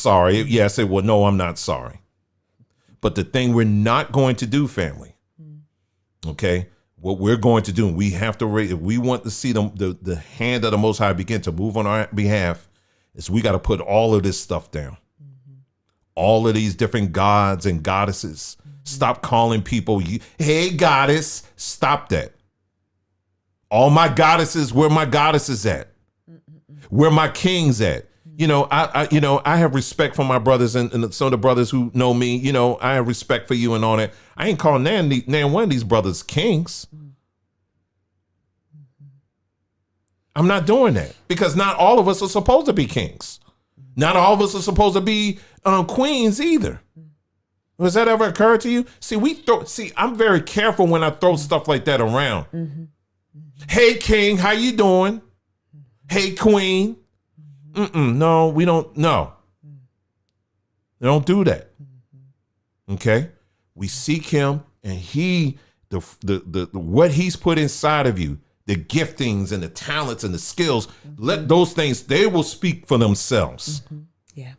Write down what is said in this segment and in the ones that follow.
sorry. Yeah, I said, well, no, I'm not sorry. But the thing we're not going to do, family, okay, what we're going to do, and we have to raise, if we want to see the hand of the Most High begin to move on our behalf, is we got to put all of this stuff down. All of these different gods and goddesses. Stop calling people, hey, goddess. Stop that. All my goddesses, where my goddesses at? Where my kings at? You know, I have respect for my brothers and some of the brothers who know me. You know, I have respect for you and all that. I ain't calling nan one of these brothers kings. I'm not doing that because not all of us are supposed to be kings. Not all of us are supposed to be queens either. Has that ever occurred to you? See, I'm very careful when I throw stuff like that around. Hey, king, how you doing? Hey, queen. No, we don't. No, they don't do that. Okay, we seek him, and the what he's put inside of you, the giftings and the talents and the skills. Let those things, they will speak for themselves. Yeah.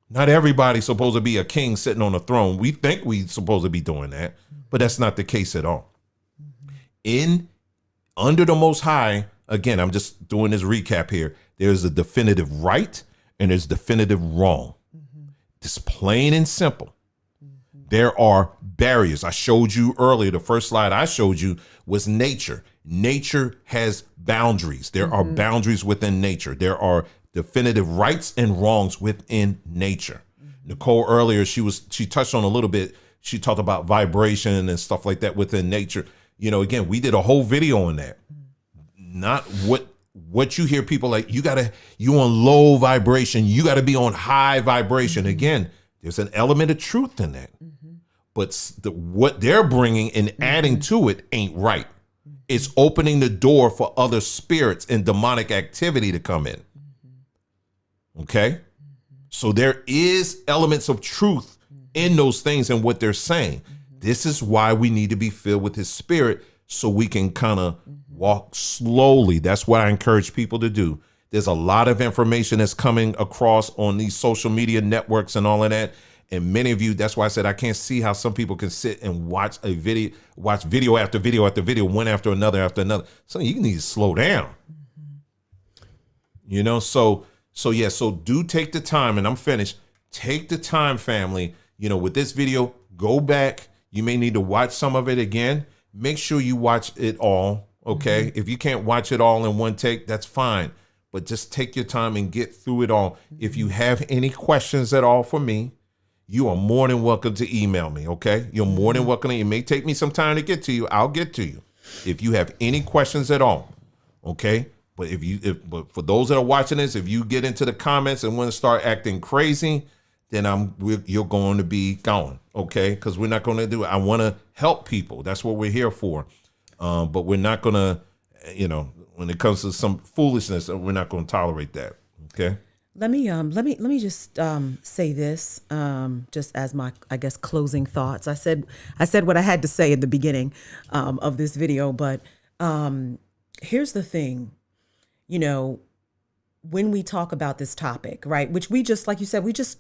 Not everybody's supposed to be a king sitting on a throne. We think we're supposed to be doing that, but that's not the case at all. Under the Most High, again, I'm just doing this recap here. There's a definitive right and there's definitive wrong. Just plain and simple. There are barriers. I showed you earlier, the first slide I showed you was nature. Nature has boundaries. There are boundaries within nature. There are definitive rights and wrongs within nature. Nicole earlier, she touched on a little bit. She talked about vibration and stuff like that within nature. You know, again, we did a whole video on that. Not what you hear people like, you on low vibration, you got to be on high vibration. Again, there's an element of truth in that. But what they're bringing and adding to it ain't right. It's opening the door for other spirits and demonic activity to come in. Okay? So there is elements of truth in those things and what they're saying. This is why we need to be filled with his spirit so we can kind of walk slowly. That's what I encourage people to do. There's a lot of information that's coming across on these social media networks and all of that. And many of you, that's why I said I can't see how some people can sit and watch video after video after video, one after another. So you need to slow down. You know, so do take the time, and I'm finished. Take the time, family. You know, with this video, go back. You may need to watch some of it again. Make sure you watch it all, okay? If you can't watch it all in one take, that's fine. But just take your time and get through it all. If you have any questions at all for me, you are more than welcome to email me, okay? You're more than welcome. It may take me some time to get to you. I'll get to you. If you have any questions at all, okay? But but for those that are watching this, if you get into the comments and want to start acting crazy, then you're going to be gone, okay? Because we're not going to do it. I want to help people. That's what we're here for. But we're not going to, you know, when it comes to some foolishness, we're not going to tolerate that, okay? Let me just say this, just as my, I guess, closing thoughts. I said what I had to say at the beginning of this video, but here's the thing, you know, when we talk about this topic, right, which we just, like you said, we just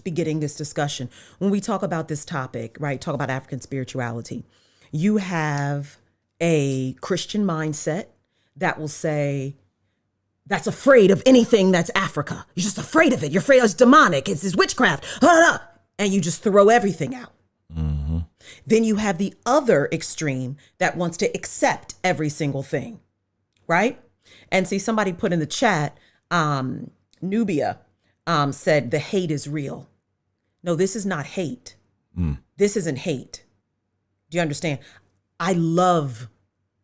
beginning this discussion. When we talk about this topic, right, talk about African spirituality, you have a Christian mindset that will say, that's afraid of anything that's Africa. You're just afraid of it. You're afraid it's demonic. It's witchcraft. And you just throw everything out. Then you have the other extreme that wants to accept every single thing, right? And see, somebody put in the chat, Nubia said the hate is real. No, this is not hate. This isn't hate. Do you understand? I love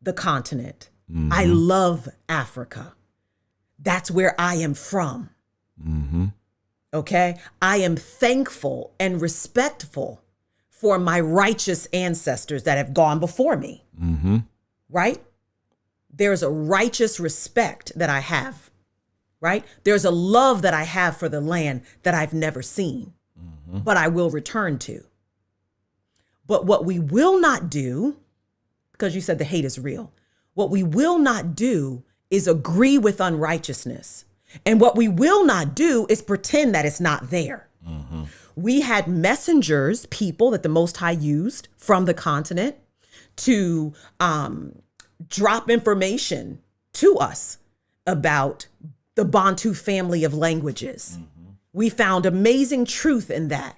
the continent. I love Africa. That's where I am from. Okay? I am thankful and respectful for my righteous ancestors that have gone before me. Right? There's a righteous respect that I have. Right? There's a love that I have for the land that I've never seen, but I will return to. But what we will not do, because you said the hate is real, what we will not do is agree with unrighteousness. And what we will not do is pretend that it's not there. We had messengers, people that the Most High used from the continent to drop information to us about the Bantu family of languages. We found amazing truth in that.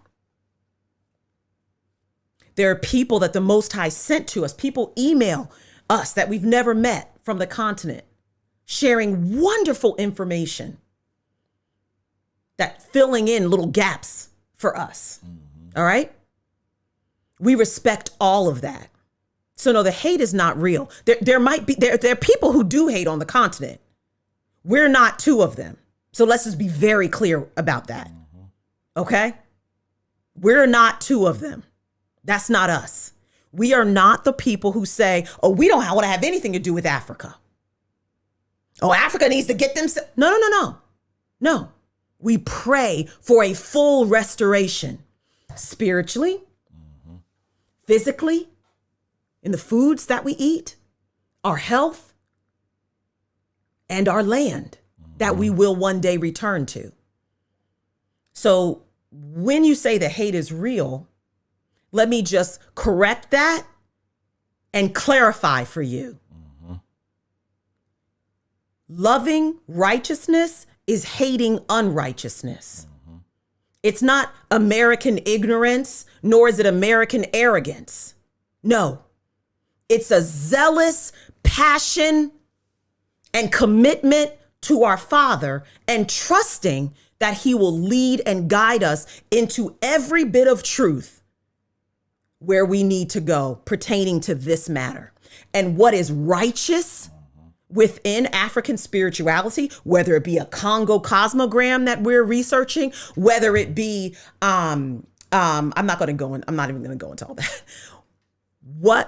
There are people that the Most High sent to us, people email us that we've never met from the continent, sharing wonderful information, that filling in little gaps for us. All right? We respect all of that. So no, the hate is not real. There are people who do hate on the continent. We're not two of them. So let's just be very clear about that. Okay? We're not two of them. That's not us. We are not the people who say, oh, we don't want to have anything to do with Africa. Oh, Africa needs to get themselves. No. We pray for a full restoration, spiritually, physically, in the foods that we eat, our health, and our land that we will one day return to. So when you say the hate is real, let me just correct that and clarify for you. Loving righteousness is hating unrighteousness. It's not American ignorance, nor is it American arrogance. No, it's a zealous passion and commitment to our Father and trusting that He will lead and guide us into every bit of truth where we need to go pertaining to this matter. And what is righteous within African spirituality, whether it be a Congo cosmogram that we're researching, whether it be, I'm not even going to go into all that.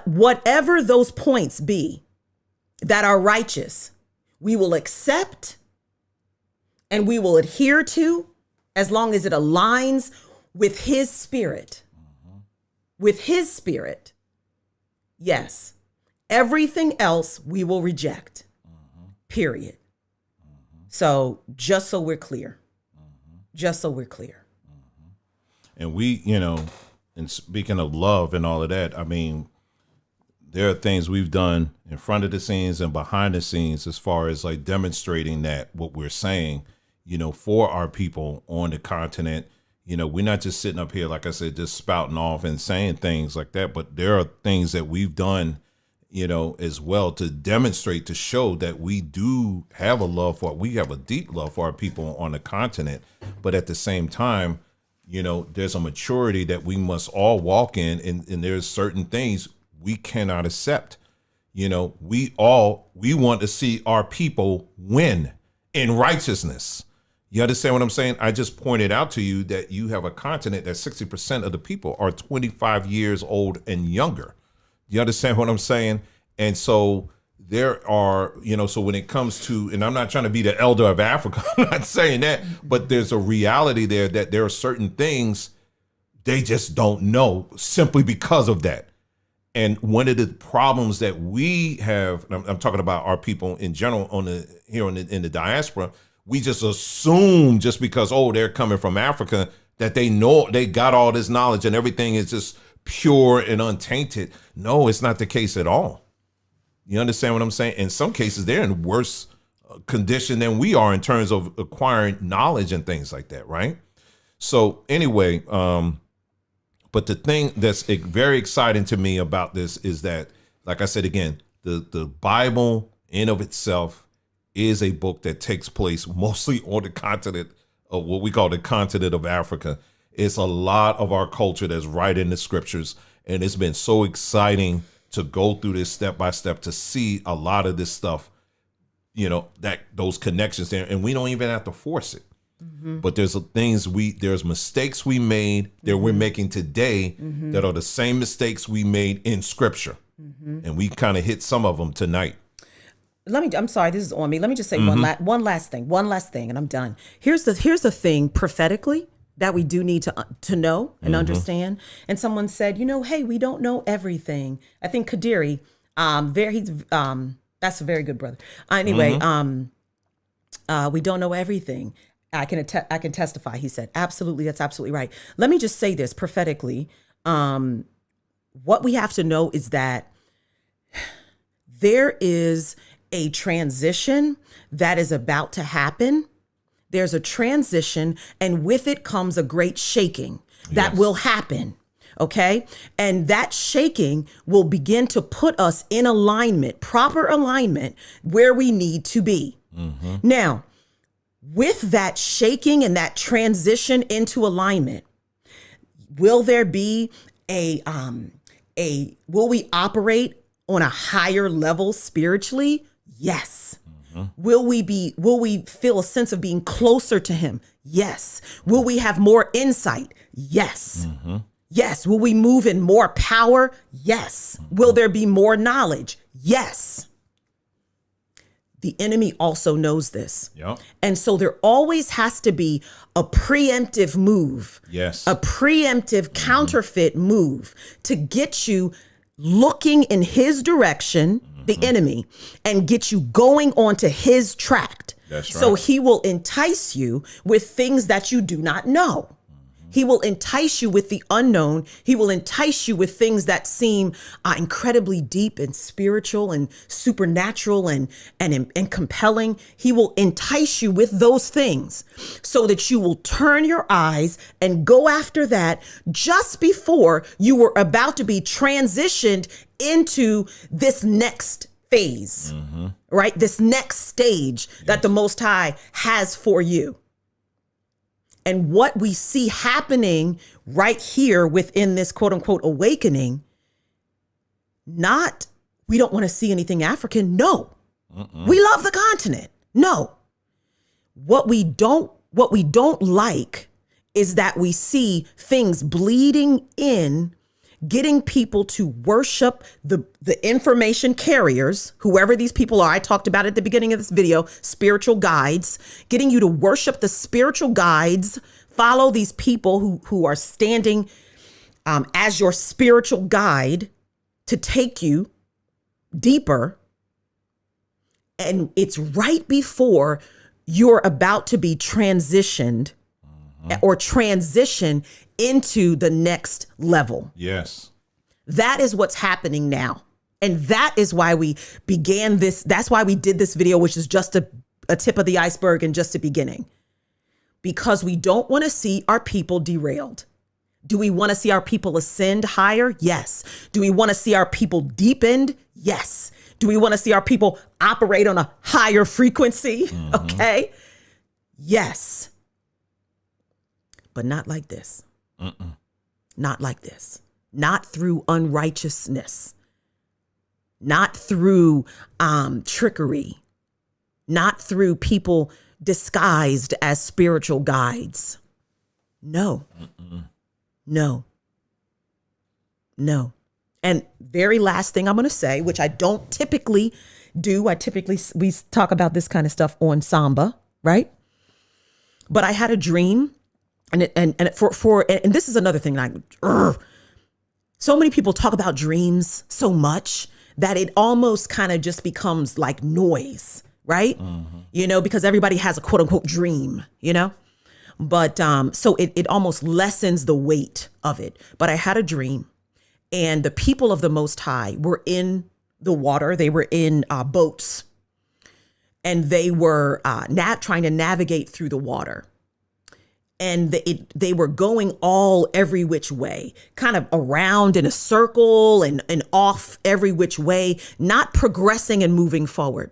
Whatever those points be that are righteous, we will accept and we will adhere to as long as it aligns with His Spirit. With His Spirit. Yes. Everything else we will reject. Period. So just so we're clear. And we, and speaking of love and all of that, I mean, there are things we've done in front of the scenes and behind the scenes as far as like demonstrating that what we're saying, for our people on the continent. We're not just sitting up here, like I said, just spouting off and saying things like that, but there are things that we've done as well to demonstrate, to show that we do have we have a deep love for our people on the continent. But at the same time, there's a maturity that we must all walk in, and there's certain things we cannot accept. We want to see our people win in righteousness. You understand what I'm saying? I just pointed out to you that you have a continent that 60% of the people are 25 years old and younger. You understand what I'm saying? And so there are, so when it comes to, and I'm not trying to be the elder of Africa, I'm not saying that, but there's a reality there that there are certain things they just don't know simply because of that. And one of the problems that we have, and I'm talking about our people in general in the diaspora, we just assume just because, they're coming from Africa, that they know, they got all this knowledge and everything is just pure and untainted. No, it's not the case at all. You understand what I'm saying? In some cases, they're in worse condition than we are in terms of acquiring knowledge and things like that, right? So anyway, but the thing that's very exciting to me about this is that, like I said again, the Bible in of itself is a book that takes place mostly on the continent of what we call the continent of Africa. It's a lot of our culture that's right in the scriptures. And it's been so exciting to go through this step by step to see a lot of this stuff, that those connections there. And we don't even have to force it. But there's there's mistakes we made that we're making today that are the same mistakes we made in scripture. And we kind of hit some of them tonight. I'm sorry, this is on me. Let me just say one last thing, and I'm done. Here's the thing prophetically that we do need to know and understand. And someone said, hey, we don't know everything. I think Kadiri, that's a very good brother. Anyway, We don't know everything. I can testify. He said, absolutely. That's absolutely right. Let me just say this prophetically. What we have to know is that there is a transition that is about to happen. There's a transition, and with it comes a great shaking that will happen. Okay. And that shaking will begin to put us in alignment, proper alignment, where we need to be. Now, with that shaking and that transition into alignment, will there be will we operate on a higher level spiritually? Yes. Will we feel a sense of being closer to him? Yes. Will we have more insight? Yes. Yes. Will we move in more power? Yes. Will there be more knowledge? Yes. The enemy also knows this. Yep. And so there always has to be a preemptive move. Yes. A preemptive counterfeit move to get you looking in his direction, the enemy, and get you going onto his track. That's right. So he will entice you with things that you do not know. He will entice you with the unknown. He will entice you with things that seem incredibly deep and spiritual and supernatural and compelling. He will entice you with those things so that you will turn your eyes and go after that just before you were about to be transitioned into this next phase, right? This next stage that the Most High has for you. And what we see happening right here within this quote unquote awakening, we don't want to see anything African. No, we love the continent. No, what we don't like is that we see things bleeding in, getting people to worship the information carriers, whoever these people are. I talked about at the beginning of this video, spiritual guides, getting you to worship the spiritual guides, follow these people who are standing as your spiritual guide to take you deeper. And it's right before you're about to be transitioned or transition into the next level. Yes. That is what's happening now. And that is why we began this. That's why we did this video, which is just a tip of the iceberg and just a beginning. Because we don't want to see our people derailed. Do we want to see our people ascend higher? Yes. Do we want to see our people deepened? Yes. Do we want to see our people operate on a higher frequency? Okay. Yes. But not like this. Not like this. Not through unrighteousness. Not through trickery. Not through people disguised as spiritual guides. No. No. No. And very last thing I'm going to say, which I don't typically do. We talk about this kind of stuff on Samba, right? But I had a dream. And this is another thing. So many people talk about dreams so much that it almost kind of just becomes like noise, right? You know, because everybody has a quote unquote dream, you know, but so it almost lessens the weight of it. But I had a dream, and the people of the Most High were in the water. They were in boats, and they were trying to navigate through the water. And they were going every which way, kind of around in a circle and off every which way, not progressing and moving forward.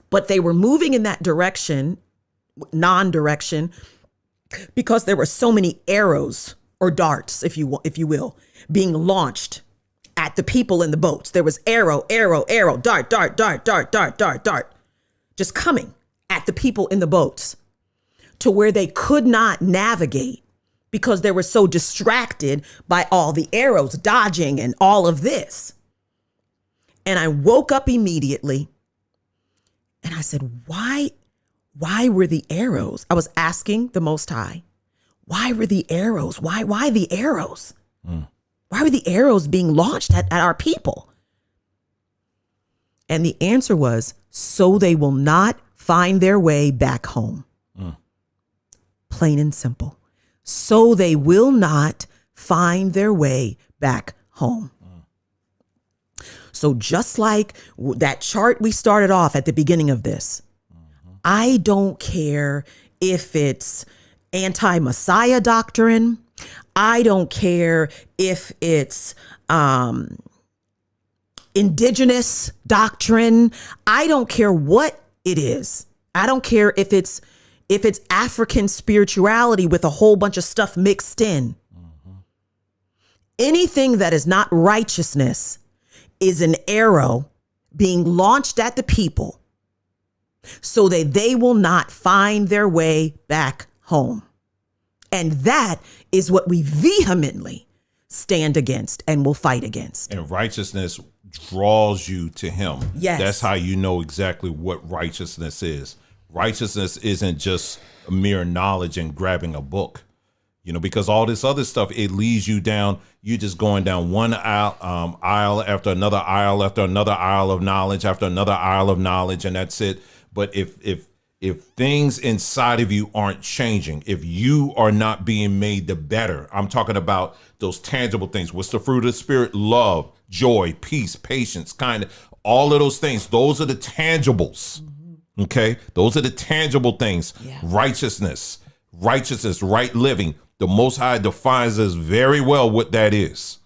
But they were moving in that direction, non-direction, because there were so many arrows or darts, if you will, being launched at the people in the boats. There was arrow, dart, just coming at the people in the boats, to where they could not navigate because they were so distracted by all the arrows, dodging and all of this. And I woke up immediately and I said, why were the arrows? I was asking the Most High, why were the arrows? Why the arrows? Why were the arrows being launched at our people? And the answer was, so they will not find their way back home. Plain and simple. So they will not find their way back home. So just like that chart we started off at the beginning of this, I don't care if it's anti-Messiah doctrine. I don't care if it's indigenous doctrine. I don't care what it is. I don't care if it's African spirituality with a whole bunch of stuff mixed in. Anything that is not righteousness is an arrow being launched at the people so that they will not find their way back home. And that is what we vehemently stand against and will fight against. And righteousness draws you to him. Yes. That's how you know exactly what righteousness is. Righteousness isn't just a mere knowledge and grabbing a book, because all this other stuff, it leads you down. You're just going down one aisle after another aisle after another aisle of knowledge after another aisle of knowledge, and that's it. But if things inside of you aren't changing, if you are not being made the better, I'm talking about those tangible things. What's the fruit of the Spirit? Love, joy, peace, patience, kindness, all of those things. Those are the tangibles. Okay. Those are the tangible things. Yeah. Righteousness, right living. The Most High defines us very well what that is.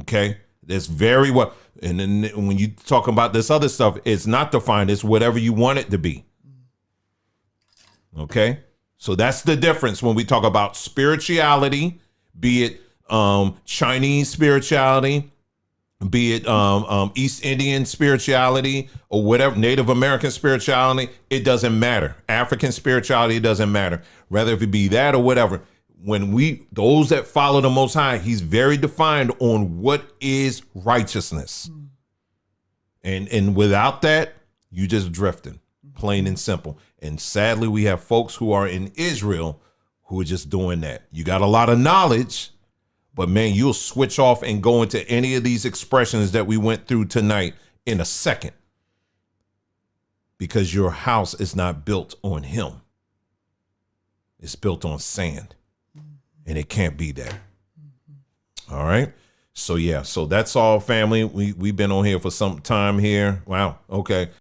Okay. That's very well. And then when you talk about this other stuff, it's not defined. It's whatever you want it to be. Okay. So that's the difference when we talk about spirituality, be it Chinese spirituality, be it East Indian spirituality or whatever, Native American spirituality, it doesn't matter. African spirituality, it doesn't matter. Rather if it be that or whatever. When those that follow the Most High, he's very defined on what is righteousness. And without that, you just drifting, plain and simple. And sadly, we have folks who are in Israel who are just doing that. You got a lot of knowledge, but man, you'll switch off and go into any of these expressions that we went through tonight in a second because your house is not built on him. It's built on sand, and it can't be that. All right. So, yeah, so that's all, family. We've been on here for some time here. Wow. Okay.